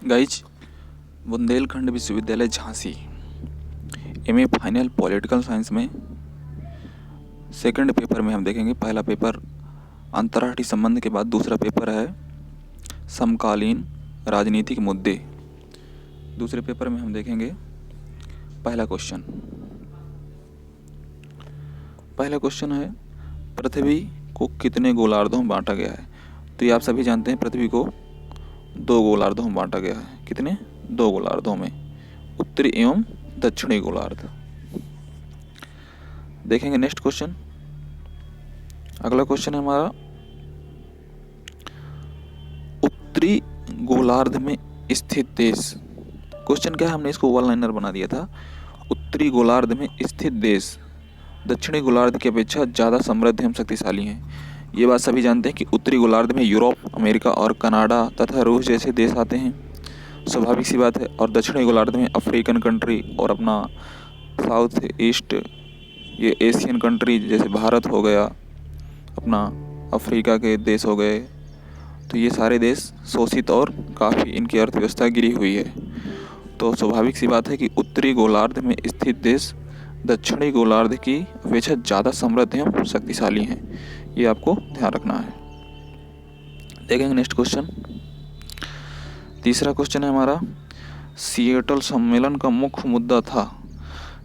Guys, Bundelkhand विश्वविद्यालय Jhansi MA final political science में second paper में हम देखेंगे। पहला पेपर अंतर्राष्ट्रीय संबंध के बाद दूसरा पेपर है समकालीन राजनीतिक मुद्दे। दूसरे पेपर में हम देखेंगे पहला क्वेश्चन। पहला क्वेश्चन है पृथ्वी को कितने गोलार्धों में बांटा गया है। तो ये आप सभी जानते हैं, पृथ्वी को दो गोलार्धों में बांटा गया है। कितने? दो गोलार्धों में, उत्तरी एवं दक्षिणी गोलार्ध। देखेंगे नेक्स्ट क्वेश्चन। अगला क्वेश्चन है हमारा उत्तरी गोलार्ध में स्थित देश। क्वेश्चन क्या है, हमने इसको वन लाइनर बना दिया था। उत्तरी गोलार्ध में स्थित देश दक्षिणी गोलार्ध की अपेक्षा ज़्यादा समृद्ध एवं शक्तिशाली हैं। ये बात सभी जानते हैं कि उत्तरी गोलार्ध में यूरोप, अमेरिका और कनाडा तथा रूस जैसे देश आते हैं, स्वाभाविक सी बात है। और दक्षिणी गोलार्ध में अफ्रीकन कंट्री और अपना साउथ ईस्ट ये एशियन कंट्री जैसे भारत हो गया, अपना अफ्रीका के देश हो गए, तो ये सारे देश शोषित और काफ़ी इनकी अर्थव्यवस्था गिरी हुई है। तो स्वाभाविक सी बात है कि उत्तरी गोलार्ध में स्थित देश दक्षिणी गोलार्ध की अपेक्षा ज़्यादा समृद्ध एवं शक्तिशाली हैं। ये आपको ध्यान रखना है। देखेंगे नेक्स्ट क्वेश्चन। तीसरा क्वेश्चन है हमारा सिएटल सम्मेलन का मुख्य मुद्दा था।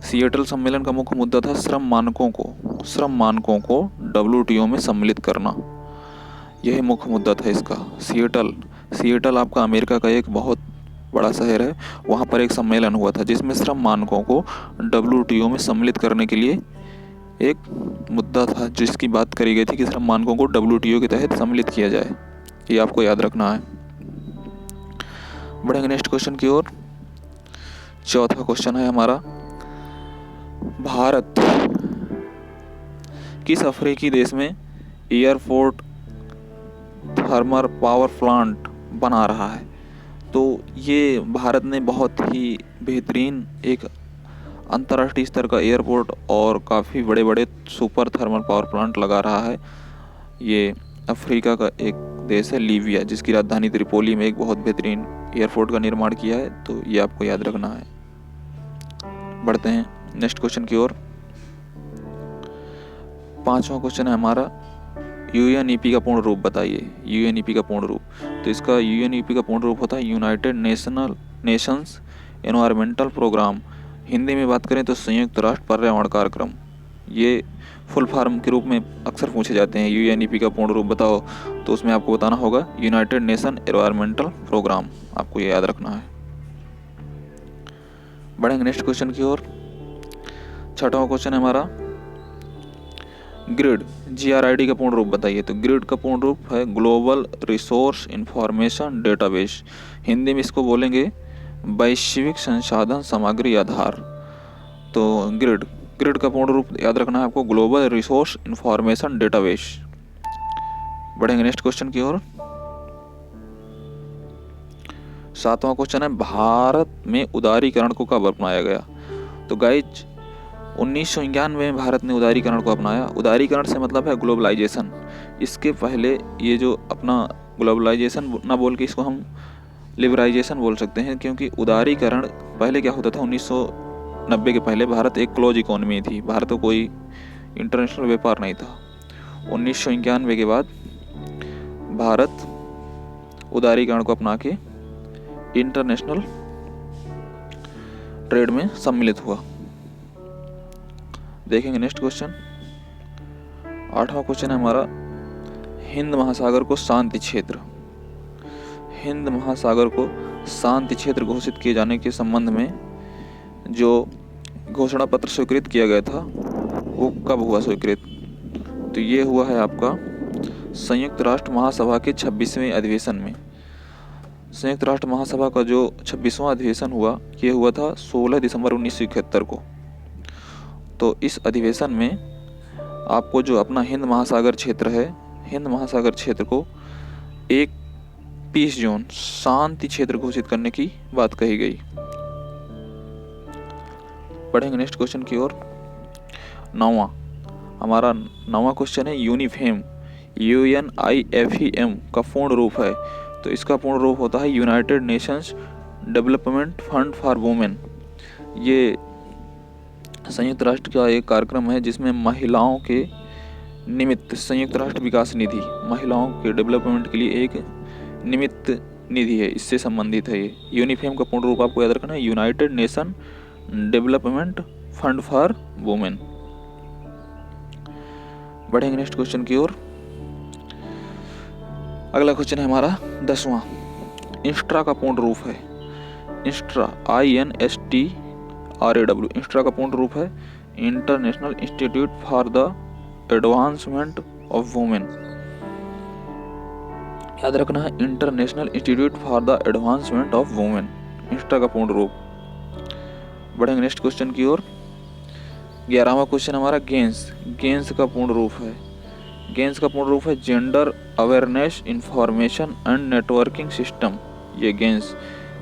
सिएटल सम्मेलन का मुख्य मुद्दा था श्रम मानकों को WTO में सम्मिलित करना। यही मुख्य मुद्दा था इसका। सिएटल आपका अमेरिका का एक बहुत बड़ा शहर है। वहाँ पर एक सम्मेलन हुआ था जिसमें श्रम मानकों को WTO में सम्मिलित करने के लिए एक मुद्दा था, जिसकी बात करी गई थी कि श्रम मानकों को WTO के तहत सम्मिलित किया जाए। ये आपको याद रखना है। बढ़ेंगे नेक्स्ट क्वेश्चन की ओर। चौथा क्वेश्चन है हमारा भारत किस अफ्रीकी देश में एयरपोर्ट थर्मल पावर प्लांट बना रहा है। तो ये भारत ने बहुत ही बेहतरीन एक अंतर्राष्ट्रीय स्तर का एयरपोर्ट और काफ़ी बड़े बड़े सुपर थर्मल पावर प्लांट लगा रहा है। ये अफ्रीका का एक देश है लीबिया, जिसकी राजधानी त्रिपोली में एक बहुत बेहतरीन एयरपोर्ट का निर्माण किया है। तो ये आपको याद रखना है। बढ़ते हैं नेक्स्ट क्वेश्चन की ओर। पांचवा क्वेश्चन है हमारा UNEP का पूर्ण रूप बताइए। UNEP का पूर्ण रूप, तो इसका UNEP का पूर्ण रूप होता है United Nations environmental programme. Hindi में बात करें तो संयुक्त राष्ट्र पर्यावरण कार्यक्रम। ये फुल फॉर्म के रूप में अक्सर पूछे जाते हैं। UNEP का पूर्ण रूप बताओ, तो उसमें आपको बताना होगा यूनाइटेड नेशन एनवायरमेंटल प्रोग्राम। आपको ये याद रखना है। बढ़ेंगे नेक्स्ट क्वेश्चन की ओर। छठवां क्वेश्चन है हमारा ग्रिड GRID का पूर्ण रूप बताइए। तो ग्रिड का पूर्ण रूप है global resource information database. Hindi में इसको बोलेंगे वैश्विक संसाधन सामग्री आधार। तो ग्रिड का पूर्ण रूप याद रखना है आपको, ग्लोबल रिसोर्स इंफॉर्मेशन डेटाबेस। बढ़ेंगे नेक्स्ट क्वेश्चन की ओर। सातवां क्वेश्चन है भारत में उदारीकरण को कब अपनाया गया। तो गाइज 1991 में भारत ने उदारीकरण को अपनाया। उदारीकरण से मतलब है ग्लोबलाइजेशन। इसके पहले ये जो अपना ग्लोबलाइजेशन ना बोल के इसको हम लिबराइजेशन बोल सकते हैं, क्योंकि उदारीकरण पहले क्या होता था, 1990 के पहले भारत एक क्लोज इकोनॉमी थी। भारत को कोई इंटरनेशनल व्यापार नहीं था। 1991 के बाद भारत उदारीकरण को अपना के इंटरनेशनल ट्रेड में सम्मिलित हुआ। देखेंगे नेक्स्ट क्वेश्चन। आठवां क्वेश्चन है हमारा हिंद महासागर को शांति क्षेत्र। हिंद महासागर को शांति क्षेत्र घोषित किए जाने के संबंध में जो घोषणा पत्र स्वीकृत किया गया था वो कब हुआ स्वीकृत। तो ये हुआ है आपका संयुक्त राष्ट्र महासभा के 26वें अधिवेशन में। संयुक्त राष्ट्र महासभा का जो 26वां अधिवेशन हुआ, ये हुआ था 16 दिसंबर 1971 को। तो इस अधिवेशन में आपको जो अपना हिंद महासागर क्षेत्र है, हिंद महासागर क्षेत्र को एक पीस जोन शांति क्षेत्र घोषित करने की बात कही गई। पढ़ेंगे नेक्स्ट क्वेश्चन की ओर। हमारा नौवां क्वेश्चन है यूनिफेम UNIFEM का पूर्ण रूप है तो इसका पूर्ण रूप होता है United Nations development fund for women. ये संयुक्त राष्ट्र का एक कार्यक्रम है जिसमें महिलाओं के निमित्त संयुक्त राष्ट्र विकास निधि महिलाओं के डेवलपमेंट के लिए एक निमित्त निधि है, इससे संबंधित है ये। यूनिफेम का पूर्ण रूप आपको याद रखना है United nation development fund for women. बढ़ेंगे नेक्स्ट क्वेश्चन की ओर। अगला क्वेश्चन है हमारा 10वां। इंस्ट्रा का पूर्ण रूप है, इंस्ट्रा INSTRAW, इंस्ट्रा का पूर्ण रूप है international institute for the advancement of women. याद रखना है international institute for the advancement of women, INSTRAW का पूर्ण रूप। बढ़ेंगे नेक्स्ट क्वेश्चन की ओर। 11वां क्वेश्चन हमारा गेंस, गेंस का पूर्ण रूप है, गेंस का पूर्ण रूप है gender awareness information and networking system. ये गेंस,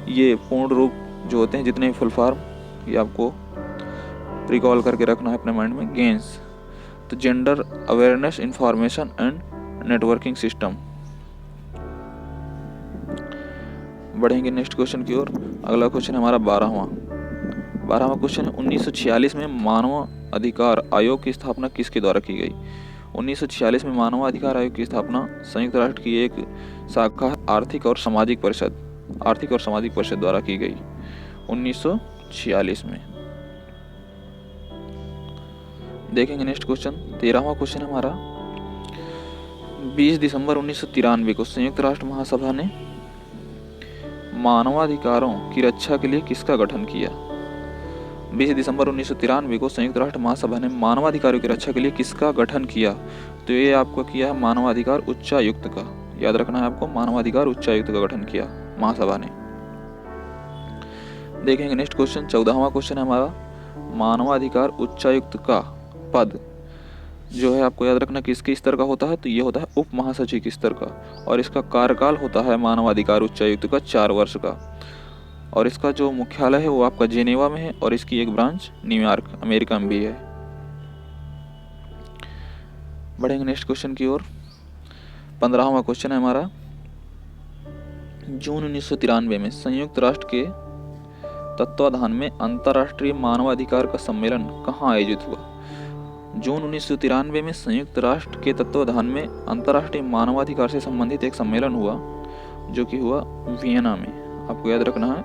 ये पूर्ण रूप जो होते हैं जितने भी फुल फॉर्म ये आपको रिकॉल करके रखना है अपने माइंड में। गेंस तो gender awareness information and networking system. बढ़ेंगे नेक्स्ट क्वेश्चन की ओर। अगला क्वेश्चन हमारा 12वां क्वेश्चन है 1946 में मानव अधिकार आयोग की स्थापना किसके द्वारा की गई। 1946 में मानव अधिकार आयोग की स्थापना संयुक्त राष्ट्र की एक शाखा आर्थिक और सामाजिक परिषद द्वारा की गई 1946 में। देखेंगे नेक्स्ट क्वेश्चन। 13वां क्वेश्चन हमारा 20 दिसंबर 1993 को संयुक्त राष्ट्र महासभा ने मानवाधिकारों की रक्षा के लिए किसका गठन किया। 20 दिसंबर 1993 को संयुक्त राष्ट्र महासभा ने मानवाधिकारों की रक्षा के लिए किसका गठन किया। तो ये आपको किया है मानवाधिकार उच्चायुक्त का। याद रखना है आपको, मानवाधिकार उच्चायुक्त का गठन किया महासभा ने। देखेंगे नेक्स्ट क्वेश्चन। 14वां क्वेश्चन है हमारा मानवाधिकार उच्चायुक्त का पद जो है आपको याद रखना किसके स्तर का होता है। तो ये होता है उप महासचिव के स्तर का, और इसका कार्यकाल होता है मानवाधिकार उच्चायुक्त का 4 वर्ष का, और इसका जो मुख्यालय है वो आपका जेनेवा में है, और इसकी एक ब्रांच न्यूयॉर्क अमेरिका में भी है। बढ़ेंगे नेक्स्ट क्वेश्चन की ओर। 15वां क्वेश्चन है हमारा जून 1993 में संयुक्त राष्ट्र के तत्वाधान में अंतर्राष्ट्रीय मानवाधिकार का सम्मेलन कहाँ आयोजित हुआ। जून 1993 में संयुक्त राष्ट्र के तत्वाधान में अंतर्राष्ट्रीय मानवाधिकार से संबंधित एक सम्मेलन हुआ जो कि हुआ वियना में। आपको याद रखना है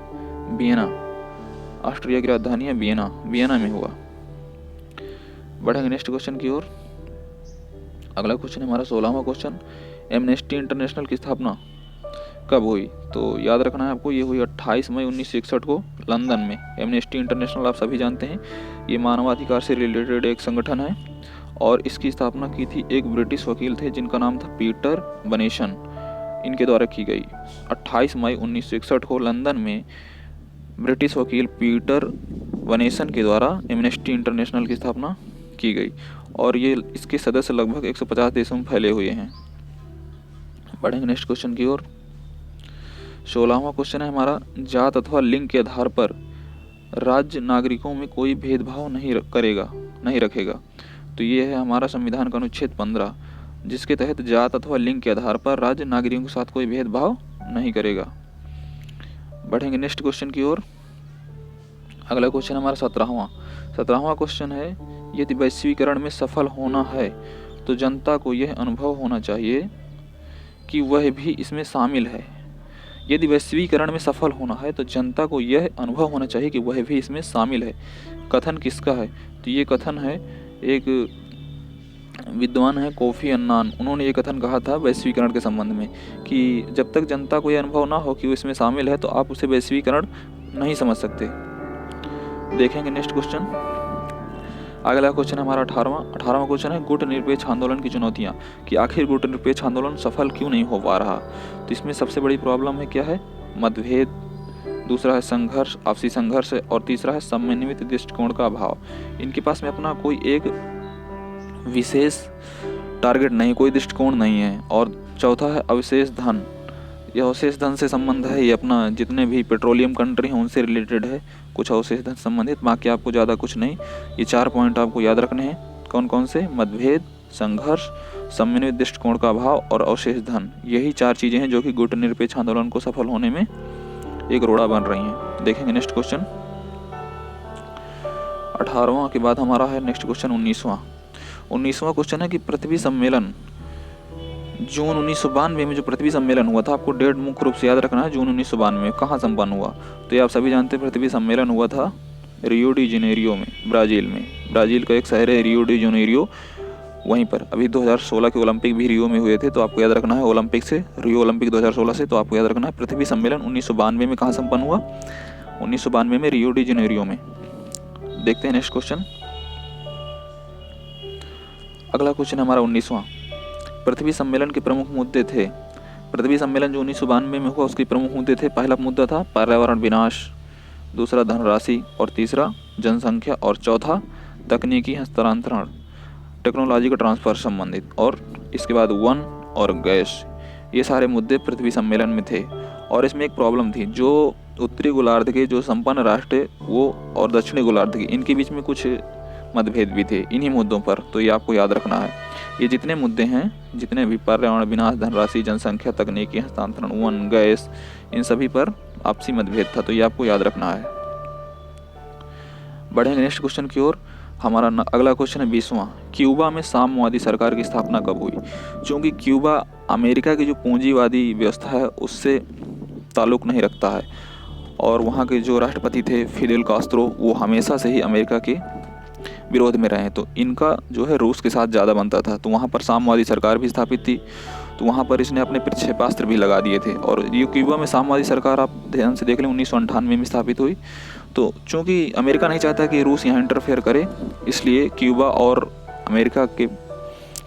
वियना, ऑस्ट्रिया की राजधानी है वियना में हुआ। बढ़ेंगे नेक्स्ट क्वेश्चन की ओर। अगला क्वेश्चन हमारा 16वां क्वेश्चन एमनेस्टी इंटरनेशनल की स्थापना कब हुई। तो याद रखना है आपको, ये हुई 28 मई 1961 को लंदन में। एमनेस्टी इंटरनेशनल आप सभी जानते हैं, ये मानवाधिकार से रिलेटेड एक संगठन है, और इसकी स्थापना की थी एक ब्रिटिश वकील थे जिनका नाम था पीटर बनेशन, इनके द्वारा की गई। 28 मई 1961 को लंदन में ब्रिटिश वकील पीटर बनेशन के द्वारा एमनेस्टी इंटरनेशनल की स्थापना की गई, और ये इसके सदस्य लगभग 150 देशों में फैले हुए हैं। बढ़ेंगे नेक्स्ट क्वेश्चन की ओर। 16वां क्वेश्चन है हमारा जात अथवा लिंग के आधार पर राज्य नागरिकों में कोई भेदभाव नहीं रखेगा। तो ये है हमारा संविधान का अनुच्छेद 15, जिसके तहत जात अथवा लिंग के आधार पर राज्य नागरिकों के साथ कोई भेदभाव नहीं करेगा। बढ़ेंगे नेक्स्ट क्वेश्चन की ओर। अगला क्वेश्चन हमारा 17वां क्वेश्चन है यदि वैश्वीकरण में सफल होना है तो जनता को यह अनुभव होना चाहिए कि वह भी इसमें शामिल है। यदि वैश्वीकरण में सफल होना है तो जनता को यह अनुभव होना चाहिए कि वह भी इसमें शामिल है। कथन किसका है। तो ये कथन है एक विद्वान है कोफी अन्नान, उन्होंने ये कथन कहा था वैश्वीकरण के संबंध में कि जब तक जनता को यह अनुभव ना हो कि वो इसमें शामिल है तो आप उसे वैश्वीकरण नहीं समझ सकते। देखेंगे नेक्स्ट क्वेश्चन। अगला क्वेश्चन हमारा 18वां क्वेश्चन है गुट निरपेक्ष आंदोलन की चुनौतियाँ, कि आखिर गुट निरपेक्ष आंदोलन सफल क्यों नहीं हो पा रहा। तो इसमें सबसे बड़ी प्रॉब्लम है क्या है, मतभेद, दूसरा है संघर्ष, आपसी संघर्ष है, और तीसरा है समन्वित दृष्टिकोण का अभाव। इनके पास में अपना कोई एक विशेष टारगेट नहीं, कोई दृष्टिकोण नहीं है। और चौथा है अवशेष धन। यह अवशेष धन से संबंध है, ये अपना जितने भी पेट्रोलियम कंट्री हैं उनसे रिलेटेड है, कुछ अवशेष धन संबंधित, बाकी आपको ज़्यादा कुछ नहीं। ये 4 पॉइंट आपको याद रखने हैं। कौन कौन से, मतभेद, संघर्ष, समन्वित दृष्टिकोण का अभाव और अवशेष धन, यही 4 चीजें हैं जो कि गुटनिरपेक्ष आंदोलन को सफल होने में एक रोड़ा बन रही हैं। देखेंगे नेक्स्ट क्वेश्चन। 18वां के बाद हमारा है नेक्स्ट क्वेश्चन 19वां क्वेश्चन है कि पृथ्वी सम्मेलन जून 1992 में जो पृथ्वी सम्मेलन हुआ था, आपको डेट मुख्य रूप से याद रखना है। जून 1992 में कहाँ संपन्न हुआ? तो ये आप सभी जानते हैं, पृथ्वी सम्मेलन हुआ था रियो डी जेनेरियो में, ब्राज़ील में। ब्राज़ील का एक शहर है रियो डी जेनेरियो, वहीं पर। अभी 2016 के ओलंपिक भी रियो में हुए थे, तो आपको याद रखना है ओलंपिक से, रियो ओलंपिक 2016 से। तो आपको याद रखना है पृथ्वी सम्मेलन 1992 में कहाँ संपन्न हुआ? 1992 में रियो डी जेनेरियो में। देखते हैं नेक्स्ट क्वेश्चन। अगला क्वेश्चन हमारा 19वां। पृथ्वी सम्मेलन के प्रमुख मुद्दे थे। पृथ्वी सम्मेलन जो 1992 में हुआ उसके प्रमुख मुद्दे थे। पहला मुद्दा था पर्यावरण विनाश, दूसरा धनराशि, और तीसरा जनसंख्या, और चौथा तकनीकी हस्तांतरण, टेक्नोलॉजी का ट्रांसफर संबंधित, और इसके बाद वन और गैस। ये सारे मुद्दे पृथ्वी सम्मेलन में थे। और इसमें एक प्रॉब्लम थी, जो उत्तरी गोलार्ध के जो संपन्न राष्ट्र है वो और दक्षिणी गोलार्ध के, इनके बीच में कुछ मतभेद भी थे इन्हीं मुद्दों पर। तो ये आपको याद रखना है। ये जितने मुद्दे हैं, जितने भी पर्यावरण विनाश, धनराशि, जनसंख्या, तकनीकी हस्तांतरण, वन, गैस, इन सभी पर आपसी मतभेद था। तो ये आपको याद रखना है। बढ़ेंगे नेक्स्ट क्वेश्चन की ओर। हमारा अगला क्वेश्चन है 20वां। क्यूबा में साम्यवादी सरकार की स्थापना कब हुई? क्योंकि क्यूबा अमेरिका की जो पूंजीवादी व्यवस्था है उससे ताल्लुक़ नहीं रखता है, और वहाँ के जो राष्ट्रपति थे फिडेल कास्त्रो, वो हमेशा से ही अमेरिका के विरोध में रहे हैं। तो इनका जो है रूस के साथ ज़्यादा बनता था, तो वहाँ पर साम्यवादी सरकार भी स्थापित थी। तो वहाँ पर इसने अपने क्षेपास्त्र भी लगा दिए थे। और ये क्यूबा में साम्यवादी सरकार आप ध्यान से देख लें 1998 में स्थापित हुई। तो चूँकि अमेरिका नहीं चाहता कि रूस यहाँ इंटरफेयर करे, इसलिए क्यूबा और अमेरिका के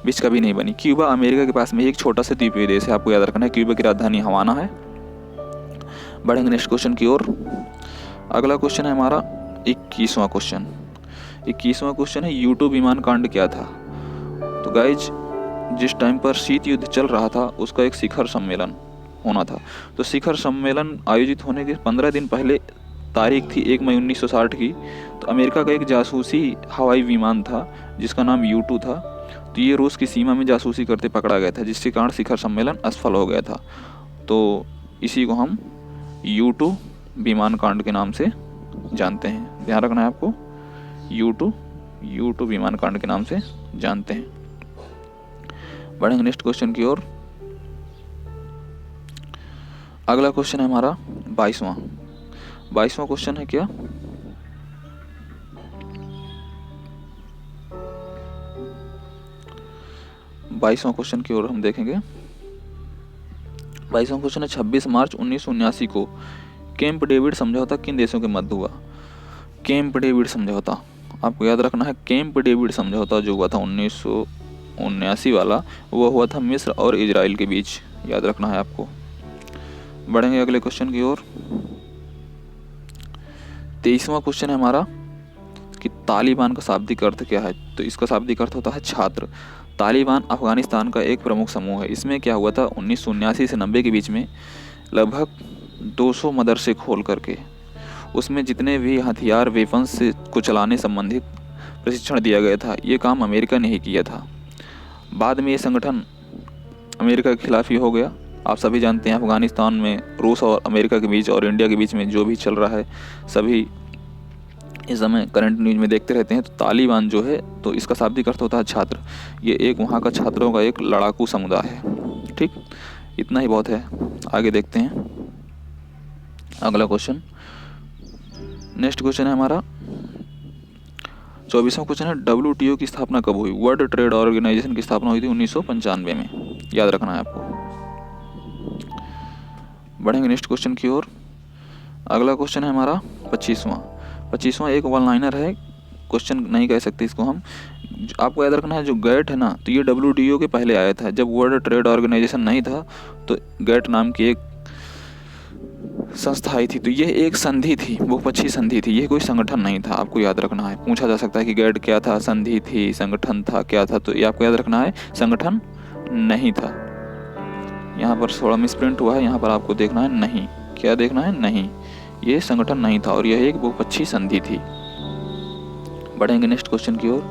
बीच कभी नहीं बनी। क्यूबा अमेरिका के पास में एक छोटा सा द्वीपीय देश है, आपको याद रखना है। क्यूबा की राजधानी हवाना है। बढ़ेंगे नेक्स्ट क्वेश्चन की ओर। अगला क्वेश्चन है हमारा 21वां क्वेश्चन। 21वां क्वेश्चन है U2 विमान कांड क्या था? तो गाइज, जिस टाइम पर शीत युद्ध चल रहा था उसका एक शिखर सम्मेलन होना था। तो शिखर सम्मेलन आयोजित होने के 15 दिन पहले तारीख थी 1 मई 1960 की। तो अमेरिका का एक जासूसी हवाई विमान था जिसका नाम U2 था। तो ये रूस की सीमा में जासूसी करते पकड़ा गया था, जिसके कारण शिखर सम्मेलन असफल हो गया था। तो इसी को हम U2 विमान कांड के नाम से जानते हैं। ध्यान रखना है आपको, U2 विमान कांड के नाम से जानते हैं। बढ़ेंगे नेक्स्ट क्वेश्चन की ओर। अगला क्वेश्चन है हमारा 22वां क्वेश्चन है क्या? बाईसवां क्वेश्चन की ओर हम देखेंगे। 22वां क्वेश्चन है 26 मार्च 1979 को कैंप डेविड समझौता किन देशों के मध्य हुआ? कैंप डेविड समझौता आपको याद रखना है। कैंप डेविड समझौता जो हुआ था 1979 वाला, वो हुआ था मिस्र और इजराइल के बीच। याद रखना है आपको। बढ़ेंगे अगले क्वेश्चन की ओर। 23वां क्वेश्चन है हमारा कि तालिबान का शाब्दिक अर्थ क्या है? तो इसका शाब्दिक अर्थ होता है छात्र। तालिबान अफगानिस्तान का एक प्रमुख समूह है। इसमें क्या हुआ था 1979 से 90 के बीच में लगभग 200 मदरसे खोल करके उसमें जितने भी हथियार वेपन्स को चलाने संबंधित प्रशिक्षण दिया गया था, ये काम अमेरिका ने ही किया था। बाद में ये संगठन अमेरिका के खिलाफ ही हो गया। आप सभी जानते हैं अफगानिस्तान में रूस और अमेरिका के बीच और इंडिया के बीच में जो भी चल रहा है, सभी इस समय करंट न्यूज में देखते रहते हैं। तो तालिबान जो है, तो इसका शाब्दिक अर्थ होता है छात्र। ये एक वहाँ का छात्रों का एक लड़ाकू समुदाय है। ठीक, इतना ही बहुत है। आगे देखते हैं अगला क्वेश्चन। नेक्स्ट क्वेश्चन है हमारा 24वां क्वेश्चन है WTO की स्थापना कब हुई? वर्ल्ड ट्रेड ऑर्गेनाइजेशन की स्थापना हुई थी 1995 में। याद रखना है आपको। बढ़ेंगे नेक्स्ट क्वेश्चन की ओर। अगला क्वेश्चन है हमारा 25वां एक वन लाइनर है, क्वेश्चन नहीं कह सकते इसको हम। आपको याद रखना है जो गैट है ना, तो ये WTO के पहले आया था। जब वर्ल्ड ट्रेड ऑर्गेनाइजेशन नहीं था तो गैट नाम की एक संस्था आई थी। तो ये एक संधि थी, बहुपक्षीय संधि थी, ये कोई संगठन नहीं था। आपको याद रखना है। पूछा जा सकता है कि गैट क्या था, संधि थी, संगठन था, क्या था? तो ये आपको याद रखना है संगठन नहीं था। यहाँ पर थोड़ा मिसप्रिंट हुआ है, यहाँ पर आपको देखना है नहीं। क्या देखना है? नहीं, ये संगठन नहीं था और यह एक बहुपक्षीय संधि थी। बढ़ेंगे नेक्स्ट क्वेश्चन की ओर।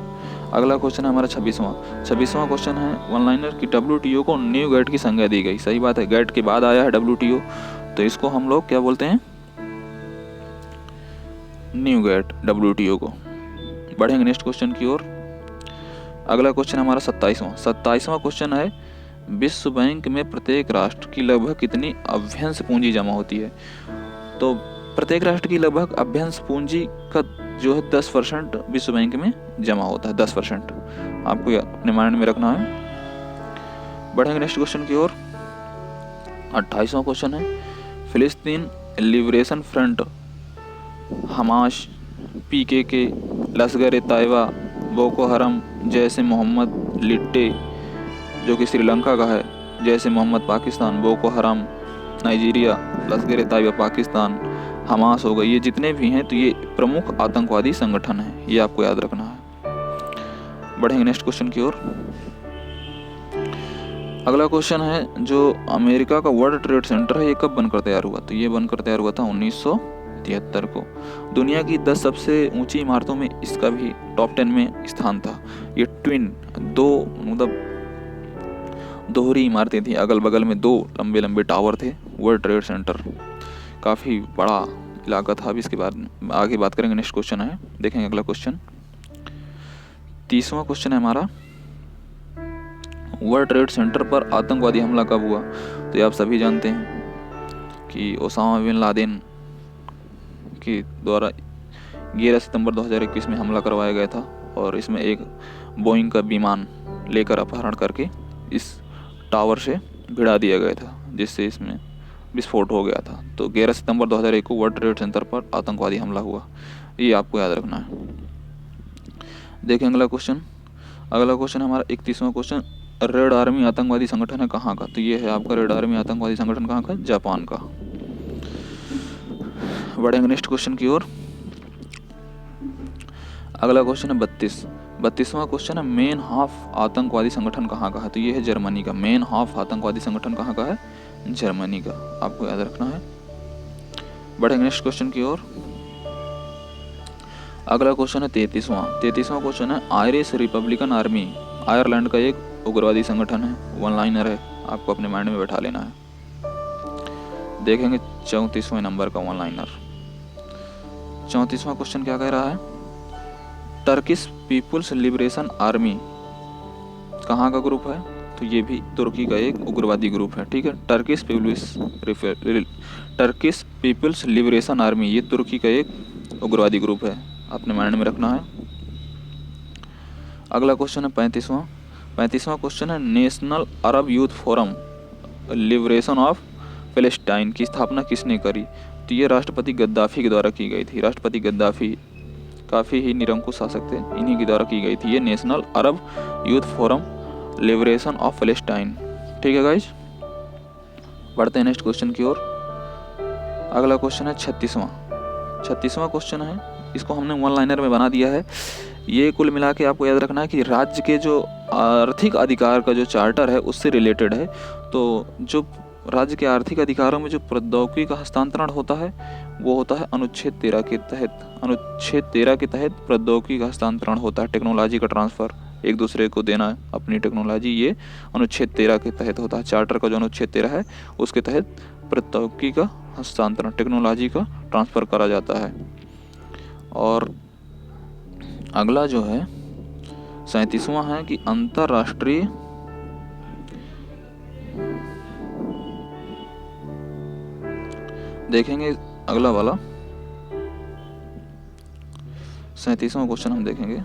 अगला क्वेश्चन है हमारा 26वां क्वेश्चन है वन लाइनर की WTO को न्यू गेट की संज्ञा दी गई। सही बात है, गेट के बाद आया है WTO, तो इसको हम लोग क्या बोलते हैं, न्यू गेट WTO को। बढ़ेंगे नेक्स्ट क्वेश्चन की ओर। अगला क्वेश्चन हमारा 27वां क्वेश्चन है विश्व बैंक में प्रत्येक राष्ट्र की लगभग कितनी अभ्यंतर पूंजी जमा होती है। तो प्रत्येक राष्ट्र की लगभग अभ्यंतर पूंजी का जो है 10% विश्व बैंक में जमा होता है, 10%। आपको अपने माइंड में रखना है। बढ़ेंगे नेक्स्ट क्वेश्चन की ओर। 28वां क्वेश्चन है फिलिस्तीन लिबरेशन फ्रंट, हमास, PKK, लश्कर तैयबा, बोको हरम, जैश ए मोहम्मद, लिट्टे जो कि श्रीलंका का है, Jaish e Mohammed Pakistan, Boko Haram Nigeria, Lashkar Taiba Pakistan, Hamas हो गई, ये जितने भी हैं तो ये प्रमुख आतंकवादी संगठन हैं, ये आपको याद रखना है। बढ़ेंगे नेक्स्ट क्वेश्चन की ओर। अगला क्वेश्चन है जो अमेरिका का वर्ल्ड ट्रेड सेंटर है ये कब बनकर तैयार हुआ। तो ये बनकर तैयार हुआ था 1973 को। दुनिया की 10 सबसे ऊंची इमारतों में इसका भी टॉप 10 में स्थान था। ये ट्विन दोहरी इमारतें थी, अगल बगल में 2 लंबे लंबे टावर थे। वर्ल्ड ट्रेड सेंटर काफ़ी बड़ा इलाका था। अभी इसके बाद आगे बात करेंगे। नेक्स्ट क्वेश्चन है, देखेंगे अगला क्वेश्चन। 30वां क्वेश्चन है हमारा वर्ल्ड ट्रेड सेंटर पर आतंकवादी हमला कब हुआ। तो ये आप सभी जानते हैं कि ओसामा बिन लादेन के द्वारा 11 सितंबर 2021 में हमला करवाया गया था और इसमें एक बोइंग का विमान लेकर अपहरण करके इस टावर से भिड़ा दिया गया था, जिससे इसमें विस्फोट हो गया था। तो 11 सितंबर 2001 को वर्ल्ड ट्रेड सेंटर पर आतंकवादी हमला हुआ, ये आपको याद रखना है। देखें अगला क्वेश्चन। अगला क्वेश्चन हमारा 31वां क्वेश्चन, रेड आर्मी आतंकवादी संगठन है कहाँ का। तो ये है आपका रेड आर्मी आतंकवादी संगठन कहाँ का, जापान का। बढ़ेंगे नेक्स्ट क्वेश्चन की ओर। अगला क्वेश्चन है 32वां क्वेश्चन है मेन हाफ आतंकवादी संगठन कहाँ का है। तो ये है जर्मनी का। मेन हाफ आतंकवादी संगठन कहाँ का है, जर्मनी का, आपको याद रखना है। बढ़ेंगे नेक्स्ट क्वेश्चन की ओर। अगला क्वेश्चन है 33वां क्वेश्चन है आयरिश रिपब्लिकन आर्मी आयरलैंड का एक उग्रवादी संगठन है, वन लाइनर है, आपको अपने माइंड में बैठा लेना है। देखेंगे 34वें नंबर का वन लाइनर। 34वां क्वेश्चन क्या कह रहा है, टर्किश पीपुल्स लिबरेशन आर्मी कहाँ का ग्रुप है। तो ये भी तुर्की का एक उग्रवादी ग्रुप है, ठीक है। टर्किश पीपुल्स लिबरेशन आर्मी ये तुर्की का एक उग्रवादी ग्रुप है, अपने माइंड में रखना है। अगला क्वेश्चन है 35वां क्वेश्चन है national Arab youth forum liberation of Palestine की स्थापना किसने करी। तो ये राष्ट्रपति गद्दाफी के द्वारा की गई थी। राष्ट्रपति गद्दाफी काफ़ी ही निरंकुश शासक थे, इन्हीं के द्वारा की गई थी ये national Arab youth forum liberation of Palestine, ठीक है गाइज। बढ़ते हैं नेक्स्ट क्वेश्चन की ओर। अगला क्वेश्चन है 36वां क्वेश्चन है, इसको हमने वन लाइनर में बना दिया है। ये कुल मिला के आपको याद रखना है कि राज्य के जो आर्थिक अधिकार का जो चार्टर है उससे रिलेटेड है। तो जो राज्य के आर्थिक अधिकारों में जो प्रौद्योगिकी का हस्तांतरण होता है वो होता है अनुच्छेद 13 के तहत। अनुच्छेद 13 के तहत प्रौद्योगिकी का हस्तांतरण होता है, टेक्नोलॉजी का ट्रांसफ़र, एक दूसरे को देना अपनी टेक्नोलॉजी, ये अनुच्छेद 13 के तहत होता है। चार्टर का जो अनुच्छेद 13 है उसके तहत प्रौद्योगिकी का हस्तांतरण, टेक्नोलॉजी का ट्रांसफ़र करा जाता है। और अगला जो है 37वां है कि अंतर्राष्ट्रीय देखेंगे अगला वाला 37वां क्वेश्चन हम देखेंगे।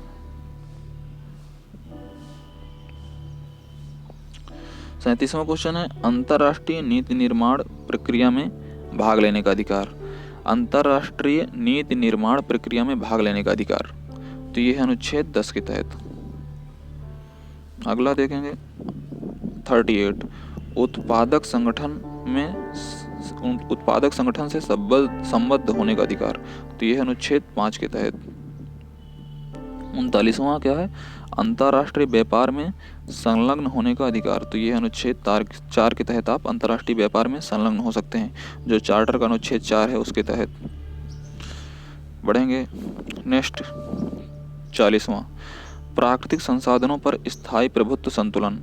37वां क्वेश्चन है अंतर्राष्ट्रीय नीति निर्माण प्रक्रिया में भाग लेने का अधिकार। अंतर्राष्ट्रीय नीति निर्माण प्रक्रिया में भाग लेने का अधिकार, तो ये है अनुच्छेद 10 के तहत। अगला देखेंगे 38 उत्पादक संगठन से संबद्ध होने का अधिकार, तो ये है अनुच्छेद 5 के तहत। 39वां क्या है, अंतर्राष्ट्रीय व्यापार में संलग्न होने का अधिकार, तो ये है अनुच्छेद 4 के तहत आप अंतर्राष्ट्रीय व्यापार में संलग्न हो सकते हैं, जो चार्टर का अनुच्छेद 4 है उसके तहत। बढ़ेंगे नेक्स्ट 40वां प्राकृतिक संसाधनों पर स्थायी प्रभुत्व संतुलन,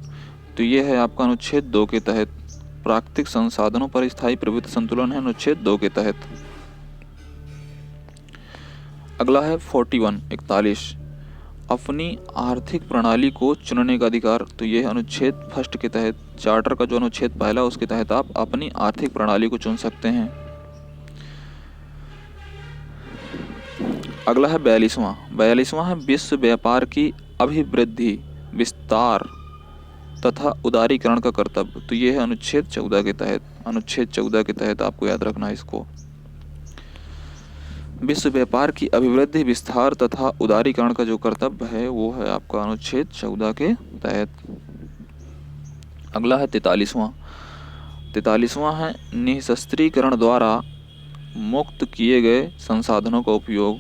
तो ये है आपका अनुच्छेद 2 के तहत। प्राकृतिक संसाधनों पर स्थायी प्रभुत्व संतुलन है अनुच्छेद 2 के तहत। अगला है 41 अपनी आर्थिक प्रणाली को चुनने का अधिकार, तो यह है अनुच्छेद 1 के तहत। चार्टर का जो अनुच्छेद पहला उसके तहत आप अपनी आर्थिक प्रणाली को चुन सकते हैं। अगला है 42वां है विश्व व्यापार की अभिवृद्धि, विस्तार तथा उदारीकरण का कर्तव्य, तो यह है अनुच्छेद 14 के तहत। अनुच्छेद 14 के तहत आपको याद रखना है इसको। विश्व व्यापार की अभिवृद्धि, विस्तार तथा उदारीकरण का जो कर्तव्य है वो है आपका अनुच्छेद 14 के तहत। अगला है 43वां है निःशस्त्रीकरण द्वारा मुक्त किए गए संसाधनों का उपयोग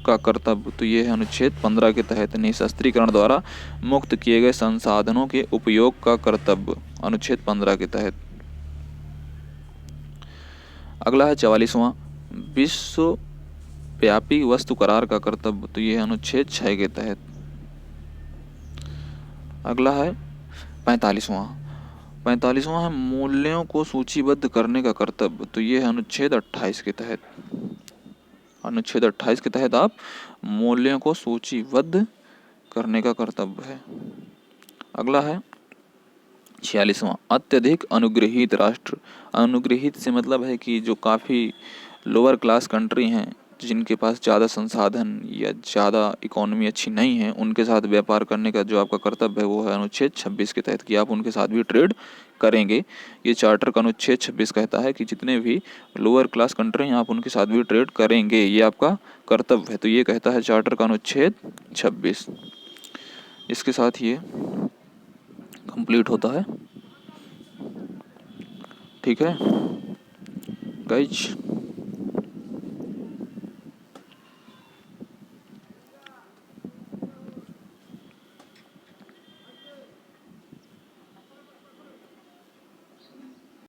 का कर्तव्य, तो ये है अनुच्छेद 15 के तहत। निःशस्त्रीकरण द्वारा मुक्त किए गए संसाधनों के उपयोग का कर्तव्य, अनुच्छेद 15 के तहत। अगला है 44वां विश्व व्यापी वस्तु करार का कर्तव्य, तो ये है अनुच्छेद 6 के तहत। अगला है 45वां है मूल्यों को सूचीबद्ध करने का कर्तव्य, तो ये है अनुच्छेद 28 के तहत। अनुच्छेद 28 के तहत आप मूल्यों को सूचीबद्ध करने का कर्तव्य है। अगला है 46वां अत्यधिक अनुग्रहित राष्ट्र। अनुग्रहित से मतलब है कि जो काफ़ी लोअर क्लास कंट्री हैं, जिनके पास ज़्यादा संसाधन या ज़्यादा इकोनॉमी अच्छी नहीं है, उनके साथ व्यापार करने का जो आपका कर्तव्य है वो है अनुच्छेद 26 के तहत, कि आप उनके साथ भी ट्रेड करेंगे। ये चार्टर का अनुच्छेद 26 कहता है कि जितने भी लोअर क्लास कंट्री हैं आप उनके साथ भी ट्रेड करेंगे, ये आपका कर्तव्य है। तो ये कहता है चार्टर का अनुच्छेद 26। इसके साथ ये कंप्लीट होता है। ठीक है गाइज।